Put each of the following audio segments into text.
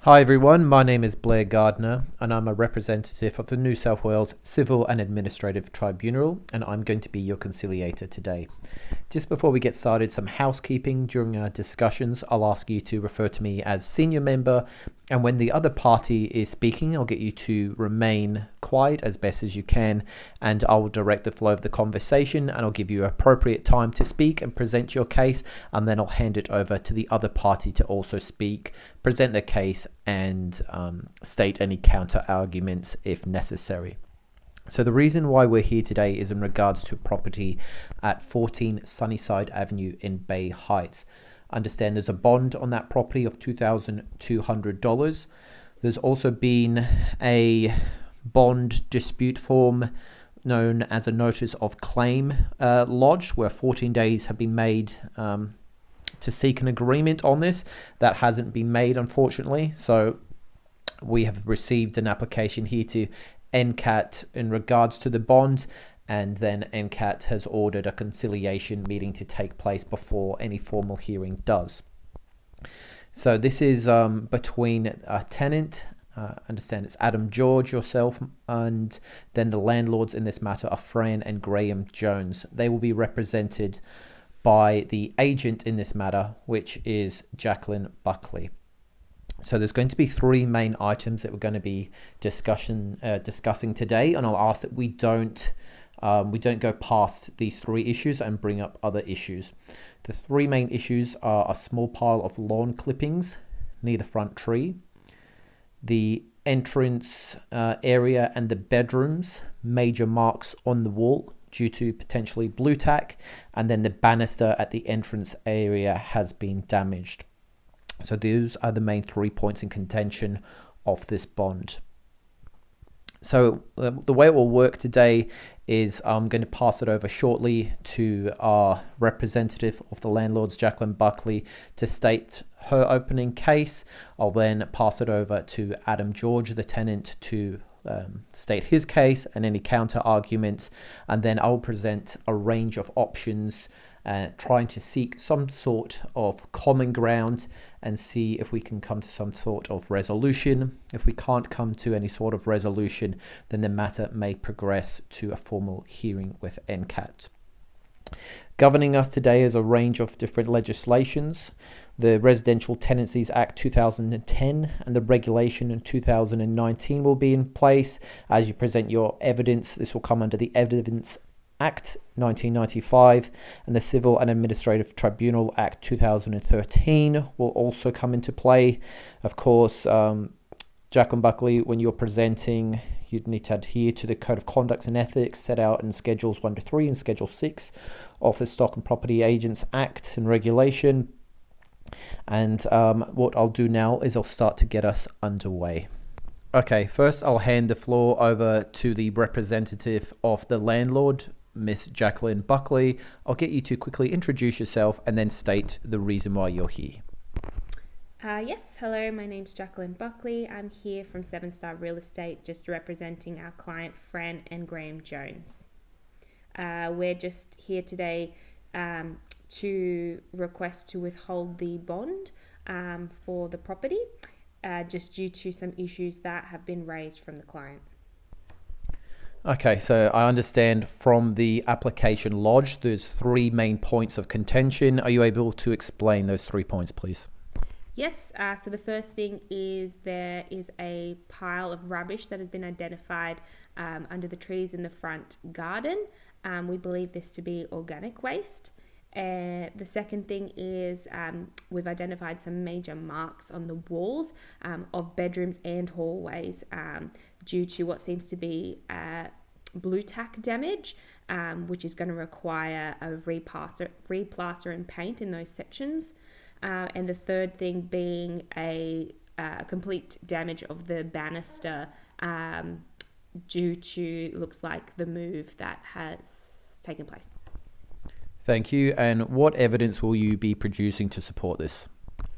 Hi everyone, my name is Blair Gardner and I'm a representative of the New South Wales Civil and Administrative Tribunal, and I'm going to be your conciliator today. Just before we get started, some housekeeping. During our discussions, I'll ask you to refer to me as senior member, and when the other party is speaking, I'll get you to remain quiet as best as you can, and I will direct the flow of the conversation, and I'll give you appropriate time to speak and present your case, and then I'll hand it over to the other party to also speak, present their case, and state any counter arguments if necessary. So the reason why we're here today is in regards to property at 14 Sunnyside Avenue in Bay Heights. Understand there's a bond on that property of $2,200. There's also been a bond dispute form known as a notice of claim lodged, where 14 days have been made to seek an agreement on this. That hasn't been made, unfortunately. So we have received an application here to NCAT in regards to the bond, and then NCAT has ordered a conciliation meeting to take place before any formal hearing does. So this is between a tenant, understand it's Adam George, yourself, and then the landlords in this matter are Fran and Graham Jones. They will be represented by the agent in this matter, which is Jacqueline Buckley. So there's going to be three main items that we're going to be discussing today, and I'll ask that we don't go past these three issues and bring up other issues. The three main issues are a small pile of lawn clippings near the front tree, the entrance area and the bedrooms, major marks on the wall due to potentially blue tack, and then the banister at the entrance area has been damaged. So those are the main 3 points in contention of this bond. So the way it will work today is I'm going to pass it over shortly to our representative of the landlords, Jacqueline Buckley, to state her opening case. I'll then pass it over to Adam George, the tenant, to state his case and any counter arguments, and then I'll present a range of options, trying to seek some sort of common ground and see if we can come to some sort of resolution. If we can't come to any sort of resolution, then the matter may progress to a formal hearing with NCAT. Governing us today is a range of different legislations. The Residential Tenancies Act 2010 and the regulation in 2019 will be in place. As you present your evidence, this will come under the Evidence Act 1995, and the Civil and Administrative Tribunal Act 2013 will also come into play. Of course, Jacqueline Buckley, when you're presenting, you'd need to adhere to the Code of Conduct and Ethics set out in Schedules 1 to 3 and Schedule 6 of the Stock and Property Agents Act and Regulation. And what I'll do now is I'll start to get us underway. Okay, first I'll hand the floor over to the representative of the landlord, Miss Jacqueline Buckley. I'll get you to quickly introduce yourself and then state the reason why you're here. Yes, hello, my name's Jacqueline Buckley. I'm here from 7 Star Real Estate, just representing our client Fran and Graham Jones. We're just here today to request to withhold the bond for the property, just due to some issues that have been raised from the client. Okay, so I understand from the application lodged, there's three main points of contention. Are you able to explain those 3 points, please? Yes, so the first thing is there is a pile of rubbish that has been identified under the trees in the front garden. We believe this to be organic waste. The second thing is we've identified some major marks on the walls of bedrooms and hallways due to what seems to be blue tack damage, which is going to require a replaster and paint in those sections. And the third thing being a complete damage of the banister due to, looks like, the move that has taken place. Thank you. And what evidence will you be producing to support this?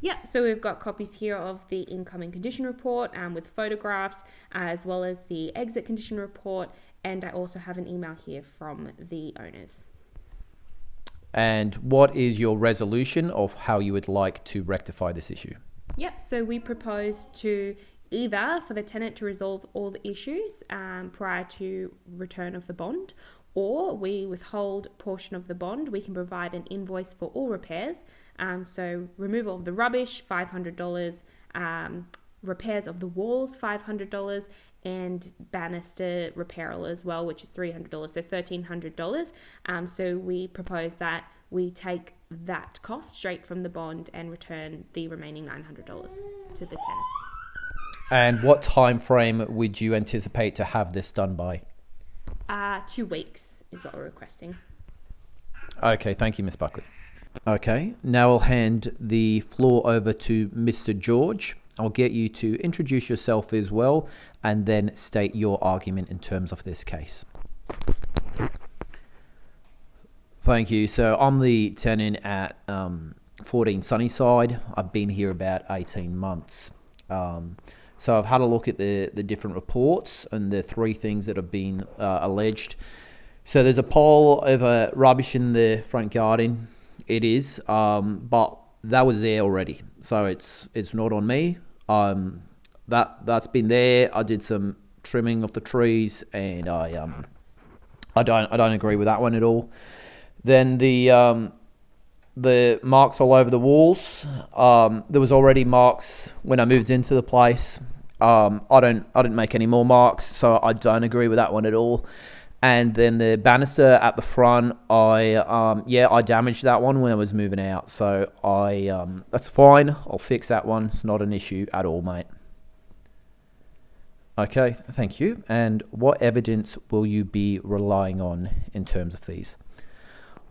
Yeah, so we've got copies here of the incoming condition report with photographs, as well as the exit condition report, and I also have an email here from the owners. And what is your resolution of how you would like to rectify this issue? Yep, so we propose to either for the tenant to resolve all the issues prior to return of the bond, or we withhold portion of the bond. We can provide an invoice for all repairs. So removal of the rubbish, $500, repairs of the walls, $500, and banister repair as well, which is $300, so $1,300. So we propose that we take that cost straight from the bond and return the remaining $900 to the tenant. And what time frame would you anticipate to have this done by? 2 weeks is what we're requesting. Okay, thank you, Miss Buckley. Okay, now I'll hand the floor over to Mr. George. I'll get you to introduce yourself as well and then state your argument in terms of this case. Thank you. So I'm the tenant at 14 Sunnyside. I've been here about 18 months. So I've had a look at the different reports and the 3 things that have been alleged. So there's a pile of rubbish in the front garden. It is, but that was there already. So it's not on me. That's been there. I did some trimming of the trees, and I don't agree with that one at all. Then the marks all over the walls. There was already marks when I moved into the place. I didn't make any more marks, so I don't agree with that one at all. And then the banister at the front, I damaged that one when I was moving out. So that's fine. I'll fix that one. It's not an issue at all, mate. Okay, thank you. And what evidence will you be relying on in terms of these?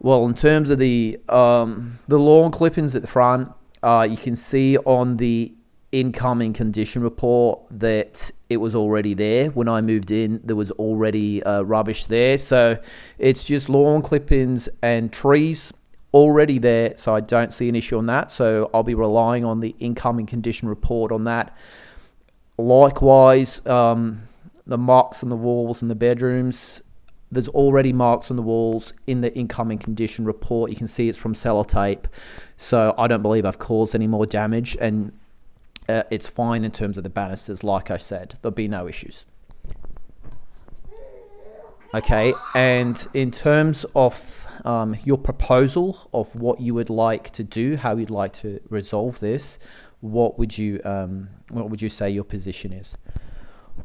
Well, in terms of the lawn clippings at the front, you can see on the incoming condition report that it was already there. When I moved in, there was already rubbish there. So it's just lawn clippings and trees already there. So I don't see an issue on that. So I'll be relying on the incoming condition report on that. Likewise, the marks on the walls in the bedrooms, there's already marks on the walls in the incoming condition report. You can see it's from sellotape. So I don't believe I've caused any more damage, and it's fine in terms of the banisters. Like I said, there'll be no issues. Okay, and in terms of your proposal of what you would like to do, how you'd like to resolve this, what would you say your position is?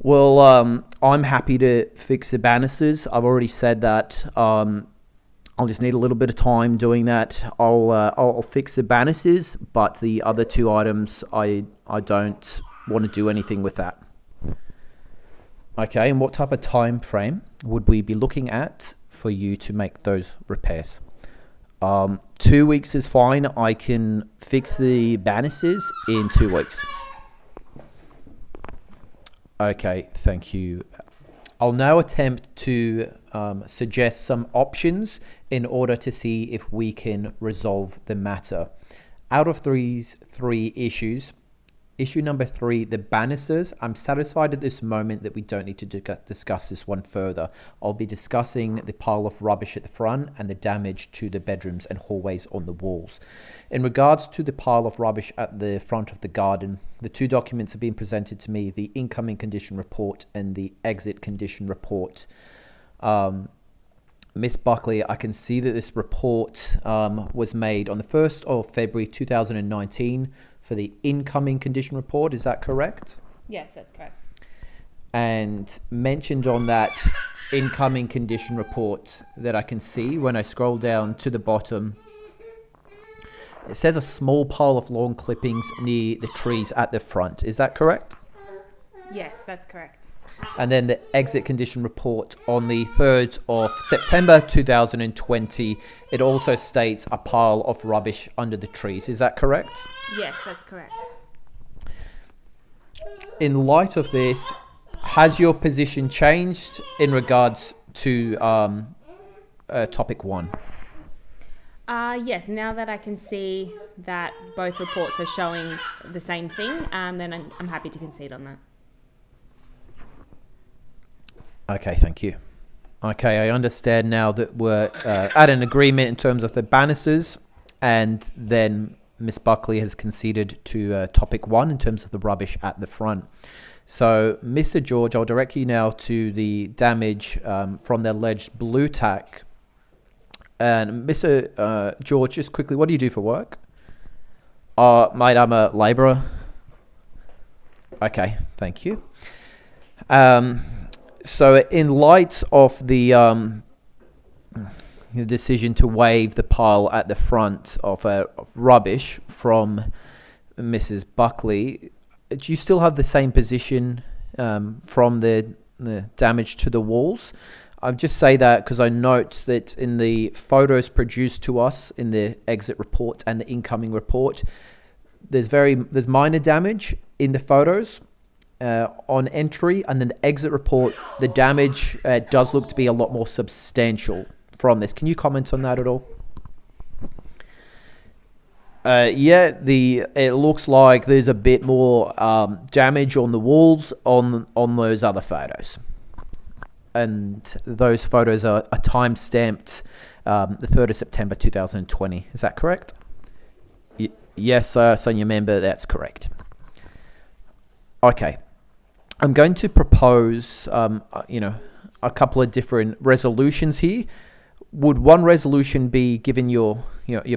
Well, I'm happy to fix the banisters. I've already said that. I'll just need a little bit of time doing that. I'll fix the banisters, but the other 2 items, I don't want to do anything with that. Okay, and what type of time frame would we be looking at for you to make those repairs? 2 weeks is fine. I can fix the banisters in 2 weeks. Okay, thank you. I'll now attempt to suggest some options in order to see if we can resolve the matter. Out of these 3 issues, issue number 3, the banisters, I'm satisfied at this moment that we don't need to discuss this one further. I'll be discussing the pile of rubbish at the front and the damage to the bedrooms and hallways on the walls. In regards to the pile of rubbish at the front of the garden, the 2 documents have been presented to me, the incoming condition report and the exit condition report. Miss Buckley, I can see that this report was made on the 1st of February 2019 for the incoming condition report. Is that correct? Yes, that's correct. And mentioned on that incoming condition report that I can see when I scroll down to the bottom, it says a small pile of lawn clippings near the trees at the front. Is that correct? Yes, that's correct. And then the exit condition report on the 3rd of September 2020, it also states a pile of rubbish under the trees. Is that correct? Yes, that's correct. In light of this, has your position changed in regards to topic 1? Yes, now that I can see that both reports are showing the same thing, then I'm happy to concede on that. Okay, thank you. Okay, I understand now that we're at an agreement in terms of the banisters, and then Miss Buckley has conceded to topic 1 in terms of the rubbish at the front. So, Mr. George, I'll direct you now to the damage from the alleged blue tack. And Mr. George, just quickly, what do you do for work? Mate, I'm a labourer. Okay, thank you. So, in light of the decision to waive the pile at the front of rubbish from Mrs. Buckley, do you still have the same position from the damage to the walls? I just say that because I note that in the photos produced to us in the exit report and the incoming report, there's minor damage in the photos on entry, and then the exit report, the damage does look to be a lot more substantial from this. Can you comment on that at all? It looks like there's a bit more damage on the walls on those other photos. And those photos are time-stamped the 3rd of September 2020. Is that correct? Yes, senior member, that's correct. Okay. I'm going to propose, a couple of different resolutions here. Would one resolution be, given your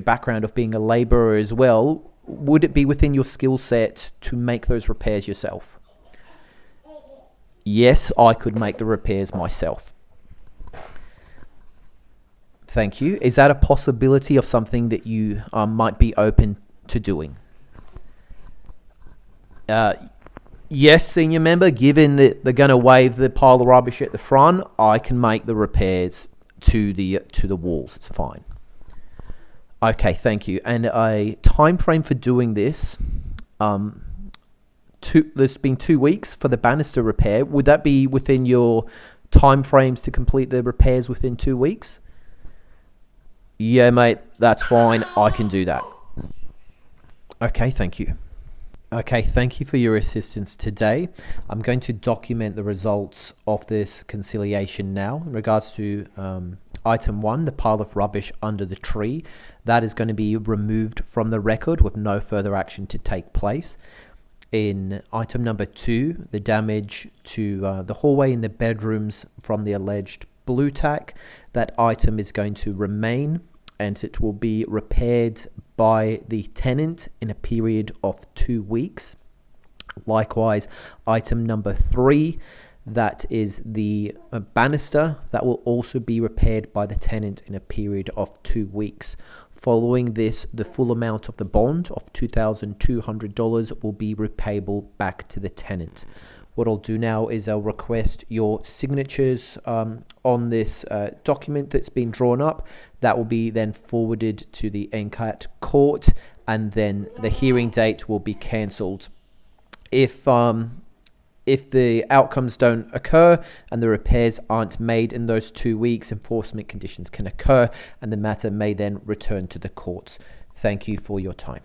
background of being a labourer as well, would it be within your skill set to make those repairs yourself? Yes, I could make the repairs myself. Thank you. Is that a possibility of something that you might be open to doing? Yes, senior member, given that they're going to waive the pile of rubbish at the front, I can make the repairs to the walls. It's fine. Okay, thank you. And a time frame for doing this, there's been 2 weeks for the banister repair. Would that be within your time frames to complete the repairs within 2 weeks? Yeah, mate, that's fine. I can do that. Okay, thank you. Okay, thank you for your assistance today. I'm going to document the results of this conciliation now. In regards to item 1, the pile of rubbish under the tree, that is going to be removed from the record with no further action to take place. In item number 2, the damage to the hallway in the bedrooms from the alleged blue tack, that item is going to remain and it will be repaired by the tenant in a period of 2 weeks. Likewise, item number 3, that is the banister, that will also be repaired by the tenant in a period of 2 weeks. Following this, the full amount of the bond of $2,200 will be repayable back to the tenant. What I'll do now is I'll request your signatures on this document that's been drawn up. That will be then forwarded to the NCAT court, and then the hearing date will be cancelled. If the outcomes don't occur and the repairs aren't made in those 2 weeks, enforcement conditions can occur and the matter may then return to the courts. Thank you for your time.